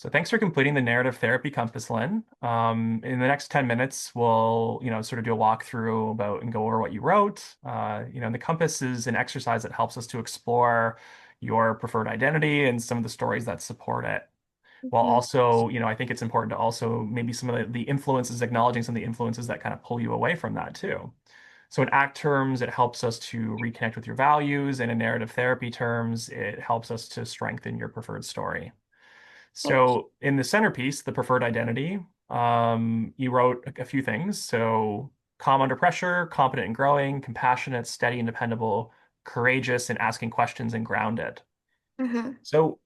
So thanks for completing the narrative therapy compass, Lynn. In the next 10 minutes, we'll, sort of do a walkthrough about and go over what you wrote. And the compass is an exercise that helps us to explore your preferred identity and some of the stories that support it. While Mhm. also, I think it's important to also maybe some of the influences, acknowledging some of the influences that kind of pull you away from that too. So in ACT terms, it helps us to reconnect with your values, and in narrative therapy terms, it helps us to strengthen your preferred story. Thanks. So in the centerpiece, the preferred identity, you wrote a few things. So calm under pressure, competent and growing, compassionate, steady and dependable, courageous and asking questions and grounded. hmm So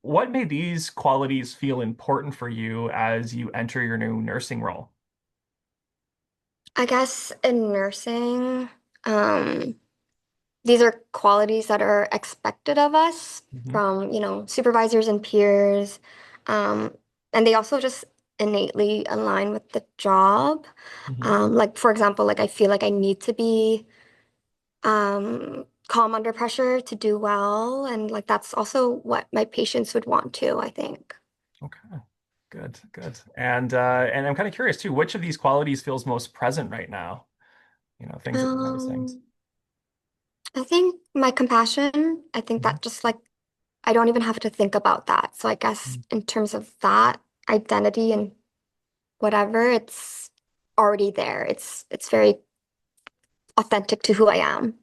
what made these qualities feel important for you as you enter your new nursing role? I guess in nursing, um, these are qualities that are expected of us Hmm. from, supervisors and peers. Um, and they also just innately align with the job. Hmm. Like, for example, like I feel like I need to be calm under pressure to do well. And like that's also what my patients would want to, I think. Okay, good, good. And I'm kind of curious too, which of these qualities feels most present right now? Things that you're noticing. Um, I think my compassion, I think Mhm. that just like I don't even have to think about that. So I guess in terms of that identity and whatever, it's already there. It's very authentic to who I am.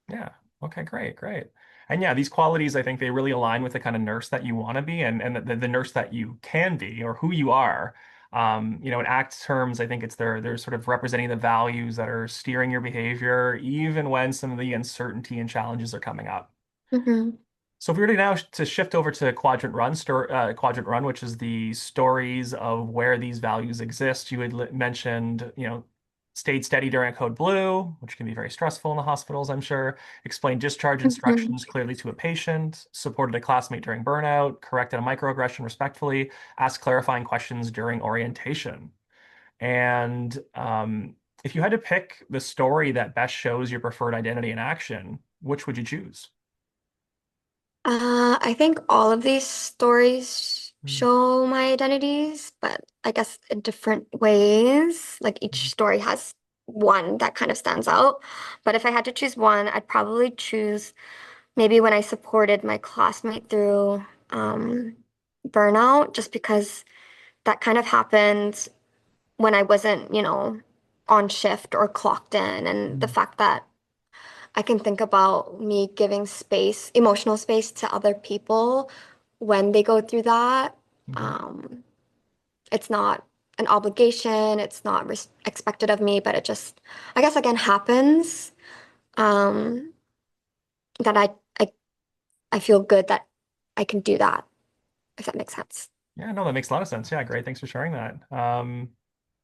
Yeah. Okay, great, great. And yeah, these qualities, I think they really align with the kind of nurse that you want to be and the nurse that you can be or who you are. In ACT terms, I think they're sort of representing the values that are steering your behavior, even when some of the uncertainty and challenges are coming up. hmm So if we were to now to shift over to Quadrant Run, which is the stories of where these values exist, you had mentioned, stayed steady during a code blue, which can be very stressful in the hospitals, I'm sure. Explained discharge hmm instructions clearly to a patient, supported a classmate during burnout, corrected a microaggression respectfully, asked clarifying questions during orientation. And if you had to pick the story that best shows your preferred identity in action, which would you choose? I think all of these stories Mm-hmm. show my identities, but I guess in different ways. Like each story has one that kind of stands out. But if I had to choose one, I'd probably choose maybe when I supported my classmate through burnout, just because that kind of happened when I wasn't, on shift or clocked in. And the fact that I can think about me giving space, emotional space to other people when they go through that. Mm-hmm. Um, it's not an obligation, it's not expected of me, but it just, I guess, again, happens. Um, that I, I feel good that I can do that, if that makes sense. Yeah, no, that makes a lot of sense. Yeah, great. Thanks for sharing that.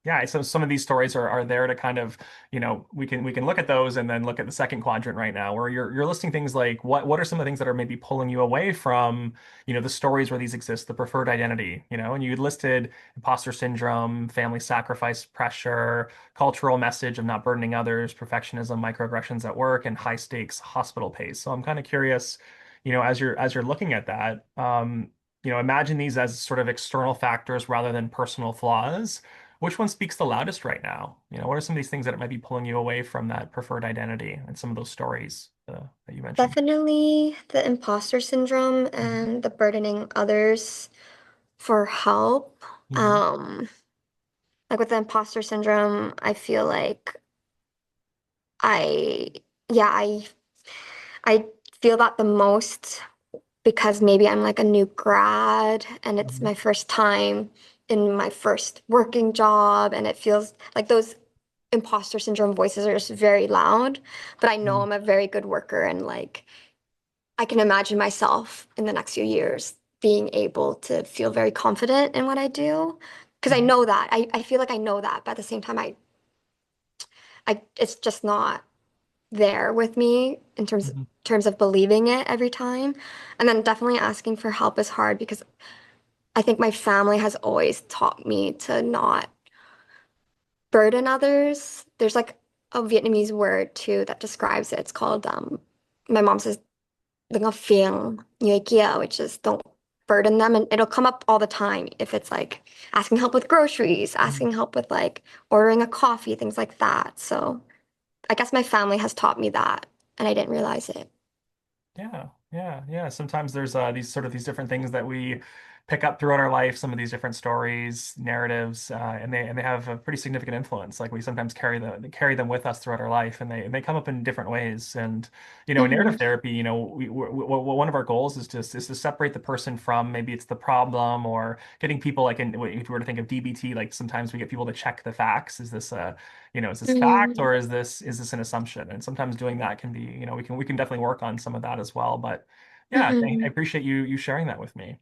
Yeah, so some of these stories are there to kind of, we can look at those and then look at the second quadrant right now, where you're listing things like what are some of the things that are maybe pulling you away from, the stories where these exist, the preferred identity, and you had listed imposter syndrome, family sacrifice pressure, cultural message of not burdening others, perfectionism, microaggressions at work, and high stakes hospital pays. So I'm kind of curious, as you're looking at that, imagine these as sort of external factors rather than personal flaws. Which one speaks the loudest right now? What are some of these things that might be pulling you away from that preferred identity and some of those stories that you mentioned? Definitely the imposter syndrome Mhm. and the burdening others for help. Mhm. Um, like with the imposter syndrome, I feel like I, yeah, I feel that the most because maybe I'm like a new grad and it's Mhm. my first time in my first working job and it feels like those imposter syndrome voices are just very loud, but I know Mhm. I'm a very good worker and like I can imagine myself in the next few years being able to feel very confident in what I do. Because I Mhm. know that. I feel like I know that, but at the same time I it's just not there with me in Mhm. terms of believing it every time. And then definitely asking for help is hard because I think my family has always taught me to not burden others. There's like a Vietnamese word too that describes it. It's called my mom says "đừng có phiền người kia," which is don't burden them, and it'll come up all the time if it's like asking help with groceries, Mm. asking help with like ordering a coffee, things like that. So I guess my family has taught me that, and I didn't realize it. Yeah, yeah. Sometimes there's these different things that we pick up throughout our life, some of these different stories, narratives, and they have a pretty significant influence. Like we sometimes carry them with us throughout our life, and they come up in different ways. And in narrative Hmm. therapy, one of our goals is to separate the person from maybe it's the problem or getting people like in if you were to think of DBT, like sometimes we get people to check the facts. Is this fact Hmm. or is this an assumption? And sometimes doing that can be, we can definitely work on some of that as well. But yeah, I Hmm. appreciate you sharing that with me.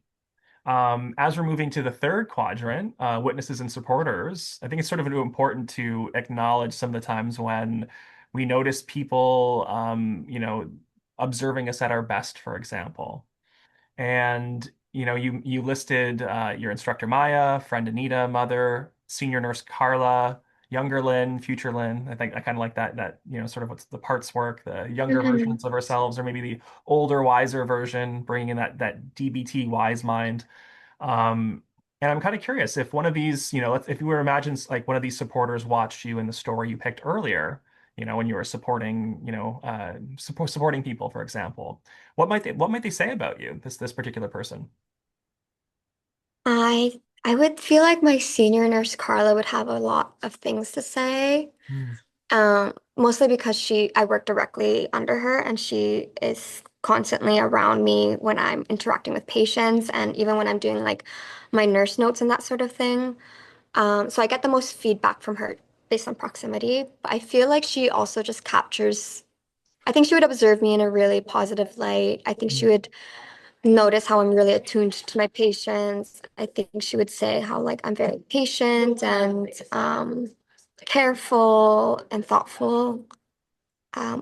As we're moving to the third quadrant, witnesses and supporters, I think it's sort of important to acknowledge some of the times when we notice people, observing us at our best, for example. And you listed your instructor Maya, friend Anita, mother, senior nurse Carla, younger Lynn, future Lynn. I think I kind of like that sort of what's the parts work, the younger Hmm. versions of ourselves, or maybe the older, wiser version, bringing in that DBT wise mind. Um, and I'm kind of curious if one of these, if you were to imagine like one of these supporters watched you in the story you picked earlier, when you were supporting, supporting people, for example, what might they say about you, this particular person? I would feel like my senior nurse Carla would have a lot of things to say. Mm, Mostly because I work directly under her and she is constantly around me when I'm interacting with patients and even when I'm doing like my nurse notes and that sort of thing. So I get the most feedback from her based on proximity. But I feel like she also just captures, I think she would observe me in a really positive light. I think she mm, would notice how I'm really attuned to my patients. I think she would say how like I'm very patient and careful and thoughtful,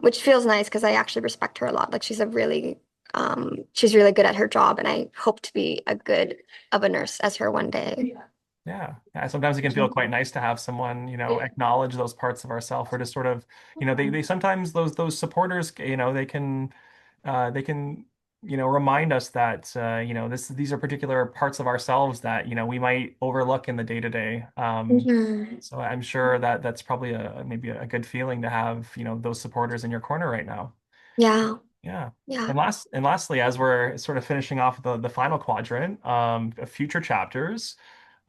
which feels nice because I actually respect her a lot. Like she's really good at her job, and I hope to be a good of a nurse as her one day. yeah. Yeah. Sometimes it can feel quite nice to have someone, acknowledge those parts of ourselves or to sort of, they sometimes those supporters, they can remind us that these are particular parts of ourselves that we might overlook in the day to day. Mhm. So I'm sure that that's probably maybe a good feeling to have those supporters in your corner right now. Yeah, Yeah. yeah. And lastly, as we're sort of finishing off the final quadrant of future chapters,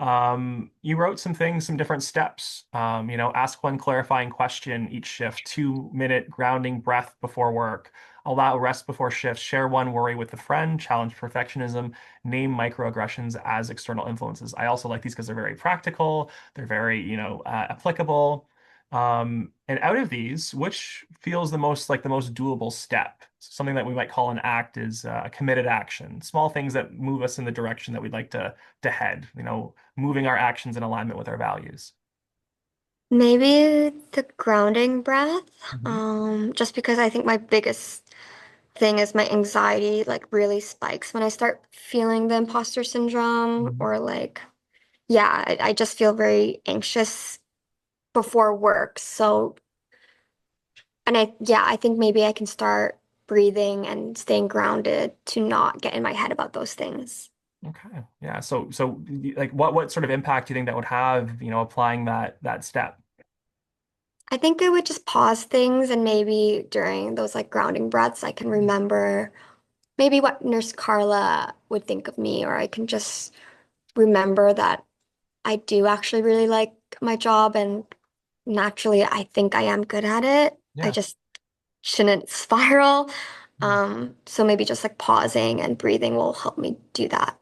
you wrote some things, some different steps. Ask one clarifying question each shift, 2-minute grounding breath before work, allow rest before shifts, share one worry with a friend, challenge perfectionism, name microaggressions as external influences. I also like these because they're very practical, they're very, applicable. And out of these, which feels the most doable step? Something that we might call an act is a committed action. Small things that move us in the direction that we'd like to head, moving our actions in alignment with our values. Maybe the grounding breath, Hmm. just because I think my biggest thing is my anxiety like really spikes when I start feeling the imposter syndrome Hmm. or like, yeah, I just feel very anxious before work. So, and I think maybe I can start breathing and staying grounded to not get in my head about those things. Okay. Yeah. So like what sort of impact do you think that would have, applying that step? I think I would just pause things and maybe during those like grounding breaths, I can remember maybe what Nurse Carla would think of me, or I can just remember that I do actually really like my job and naturally I think I am good at it. I Yeah. just shouldn't spiral. Mm. So maybe just like pausing and breathing will help me do that.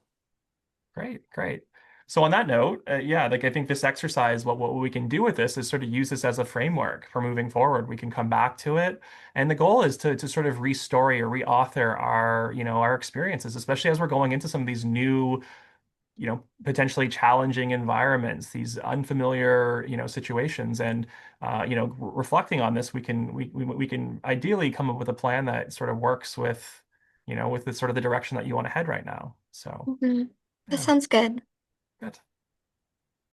Great, great. So on that note, yeah, like I think this exercise, what we can do with this is sort of use this as a framework for moving forward. We can come back to it, and the goal is to sort of restory or reauthor our experiences, especially as we're going into some of these new, potentially challenging environments, these unfamiliar, situations, and reflecting on this, we can ideally come up with a plan that sort of works with the sort of the direction that you want to head right now. So Mhm. That yeah, sounds good. good.